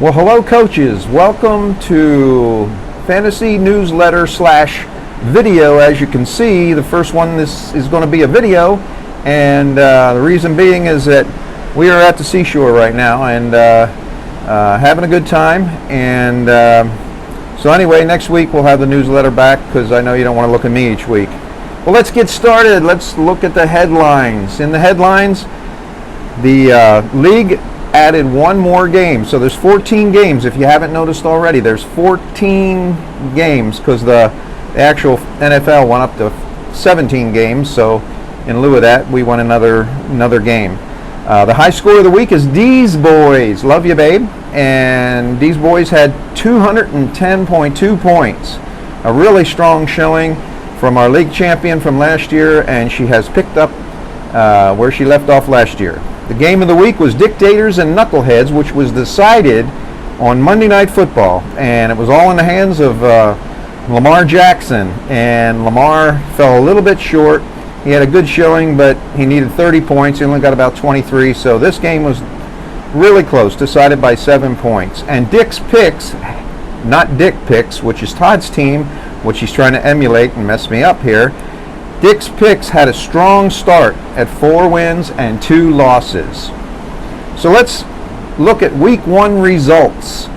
Well, hello, coaches. Welcome to Fantasy Newsletter / video. As you can see, the first one is going to be a video, and the reason being is that we are at the seashore right now and having a good time. And so anyway, next week we'll have the newsletter back because I know you don't want to look at me each week. Well, let's get started. Let's look at the headlines. In the headlines, the league added one more game. So there's 14 games. If you haven't noticed already, there's 14 games because the actual NFL went up to 17 games. So in lieu of that, we won another game. The high score of the week is D's Boys. Love you, babe. And D's Boys had 210.2 points. A really strong showing from our league champion from last year, and she has picked up where she left off last year. The game of the week was Dictators and Knuckleheads, which was decided on Monday Night Football, and it was all in the hands of Lamar Jackson, and Lamar fell a little bit short. He had a good showing, but he needed 30 points. He only got about 23, so this game was really close, decided by 7 points. And Dick's Picks, not Dick Picks, which is Todd's team, which he's trying to emulate and mess me up here. Dick's Picks had a strong start at 4 wins and 2 losses. So let's look at week 1 results.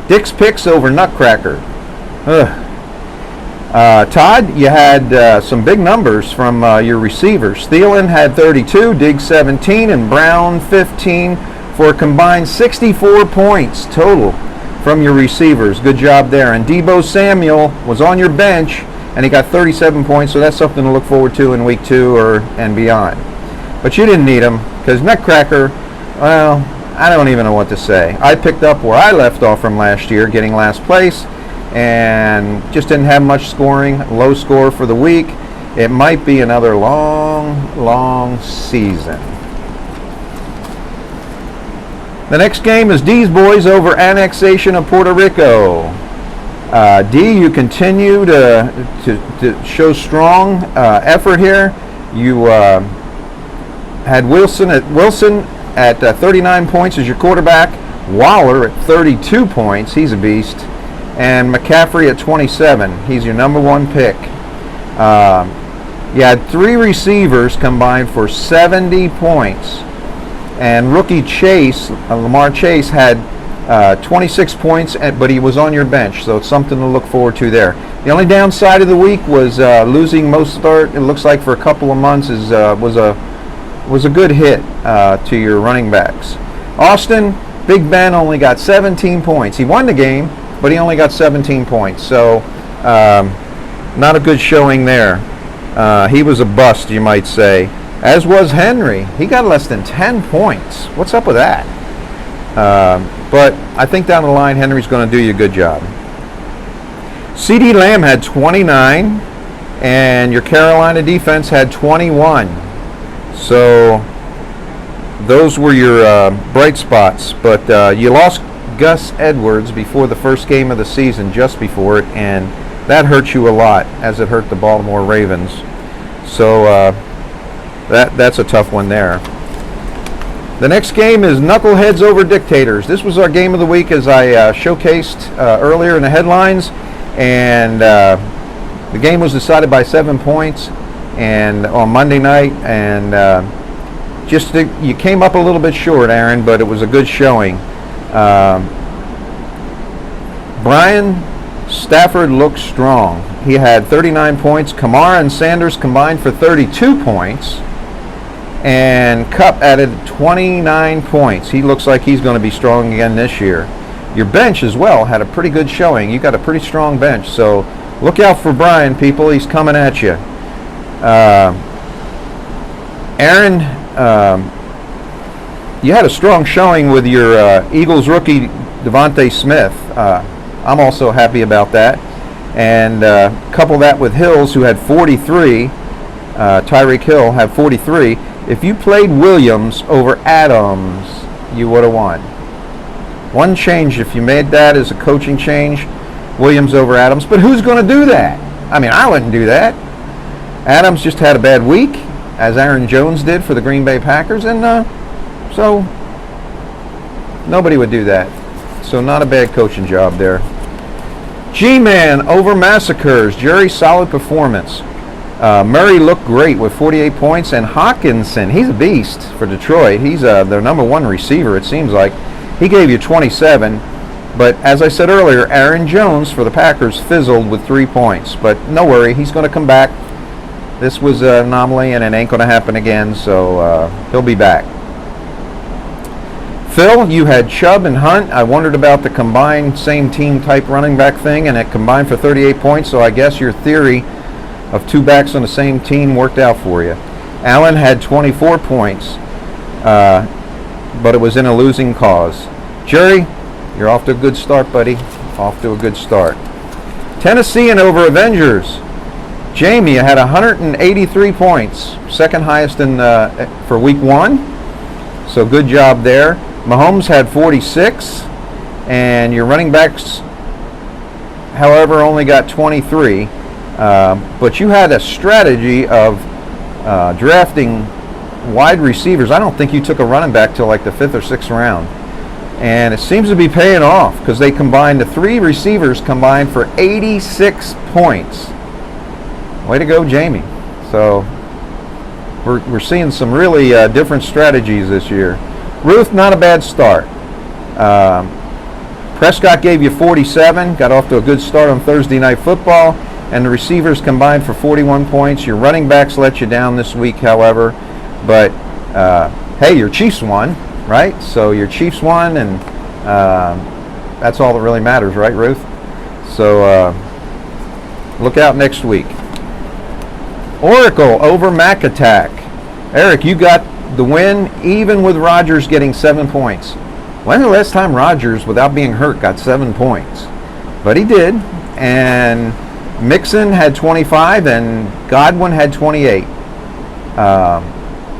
Dick's Picks over Nutcracker. Todd, you had some big numbers from your receivers. Thielen had 32, Diggs 17, and Brown 15 for a combined 64 points total from your receivers. Good job there. And Deebo Samuel was on your bench, and he got 37 points, so that's something to look forward to in week 2 and beyond. But you didn't need him because Nutcracker, well, I don't even know what to say. I picked up where I left off from last year, getting last place, and just didn't have much scoring, low score for the week. It might be another long season. The next game is D's Boys over Annexation of Puerto Rico. D, you continue to show strong effort here. You had Wilson at 39 points as your quarterback, Waller at 32 points, he's a beast, and McCaffrey at 27. He's your number 1 pick. You had 3 receivers combined for 70 points, and rookie Chase, Lamar Chase, had 26 points, but he was on your bench, so it's something to look forward to there. The only downside of the week was losing Mostert. It looks like for a couple of months was a good hit to your running backs. Austin, Big Ben only got 17 points. He won the game, but he only got 17 points, so not a good showing there. He was a bust, you might say. As was Henry. He got less than 10 points. What's up with that? But I think down the line, Henry's going to do you a good job. CeeDee Lamb had 29, and your Carolina defense had 21. So those were your bright spots. But you lost Gus Edwards before the first game of the season, just before it, and that hurt you a lot, as it hurt the Baltimore Ravens. So that's a tough one there. The next game is Knuckleheads over Dictators. This was our game of the week, as I showcased earlier in the headlines, and the game was decided by 7 points and on Monday night, and you came up a little bit short, Aaron, but it was a good showing. Brian Stafford looked strong. He had 39 points. Kamara and Sanders combined for 32 points. And Kupp added 29 points. He looks like he's going to be strong again this year. Your bench as well had a pretty good showing. You got a pretty strong bench, so look out for Brian, people. He's coming at you. Aaron, you had a strong showing with your Eagles rookie Devontae Smith. I'm also happy about that. And couple that with Hills, who had 43. Tyreek Hill had 43. If you played Williams over Adams, you would have won. One change, if you made that as a coaching change, Williams over Adams. But who's going to do that? I mean, I wouldn't do that. Adams just had a bad week, as Aaron Jones did for the Green Bay Packers, and so Nobody would do that. So not a bad coaching job there. G-Man over Massacres. Jerry, solid performance. Murray looked great with 48 points, and Hawkinson, he's a beast for Detroit. He's their number one receiver, it seems like. He gave you 27, but as I said earlier, Aaron Jones for the Packers fizzled with 3 points. But no worry, he's going to come back. This was an anomaly, and it ain't going to happen again, so he'll be back. Phil, you had Chubb and Hunt. I wondered about the combined same team type running back thing, and it combined for 38 points, so I guess your theory of two backs on the same team worked out for you. Allen had 24 points, but it was in a losing cause. Jerry, you're off to a good start, buddy. Off to a good start. Tennessean over Avengers. Jamie had 183 points, second highest in for week 1. So good job there. Mahomes had 46, and your running backs, however, only got 23. But you had a strategy of drafting wide receivers. I don't think you took a running back till like the 5th or 6th round. And it seems to be paying off because they combined, the 3 receivers combined for 86 points. Way to go, Jamie. So we're seeing some really different strategies this year. Ruth, not a bad start. Prescott gave you 47, got off to a good start on Thursday Night Football, and the receivers combined for 41 points. Your running backs let you down this week, however, but hey, your Chiefs won, right? So your Chiefs won, and that's all that really matters, right, Ruth? So look out next week. Oracle over Mac Attack. Eric, you got the win even with Rodgers getting 7 points. When's the last time Rodgers, without being hurt, got 7 points? But he did, and Mixon had 25, and Godwin had 28.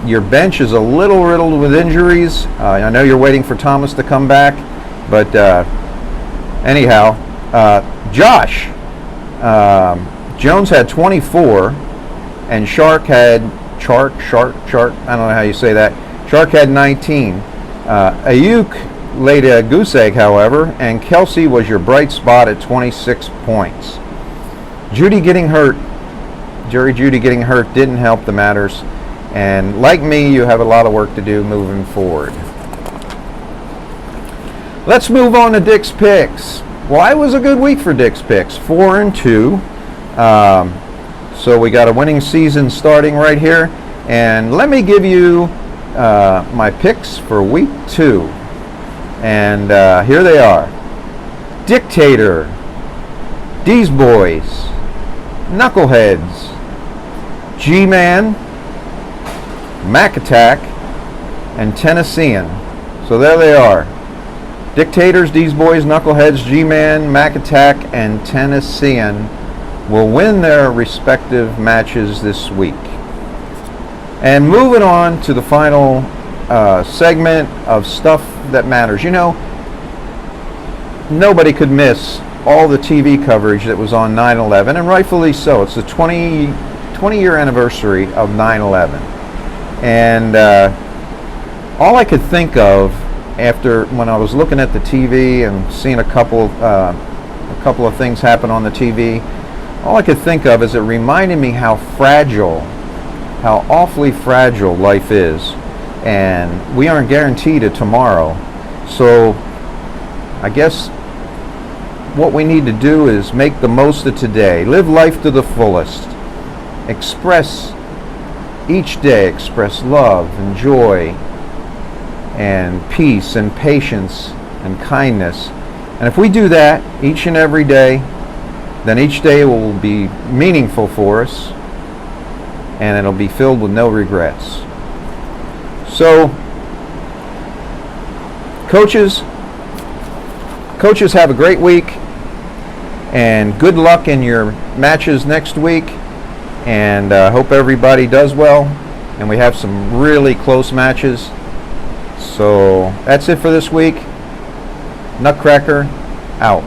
Your bench is a little riddled with injuries. I know you're waiting for Thomas to come back, but anyhow, Josh Jones had 24, and Shark, I don't know how you say that. Shark had 19. Ayuk laid a goose egg, however, and Kelsey was your bright spot at 26 points. Judy getting hurt didn't help the matters. And like me, you have a lot of work to do moving forward. Let's move on to Dick's Picks. Well, it was a good week for Dick's Picks, 4-2. So we got a winning season starting right here. And let me give you my picks for week 2. And here they are. Dictator, D's Boys, Knuckleheads, G-Man, Mac Attack, and Tennessean. So there they are. Dictators, D's Boys, Knuckleheads, G-Man, Mac Attack, and Tennessean will win their respective matches this week. And moving on to the final segment of stuff that matters. You know, nobody could miss all the TV coverage that was on 9/11, and rightfully so. It's the 20-year anniversary of 9/11. And all I could think of after, when I was looking at the TV and seeing a couple of things happen on the TV, all I could think of is it reminded me how awfully fragile life is, and we aren't guaranteed a tomorrow. So I guess what we need to do is make the most of today, live life to the fullest, each day express love and joy and peace and patience and kindness. And if we do that each and every day, then each day will be meaningful for us, and it'll be filled with no regrets. So, coaches, have a great week, and good luck in your matches next week, and hope everybody does well, and we have some really close matches. So that's it for this week. Nutcracker out.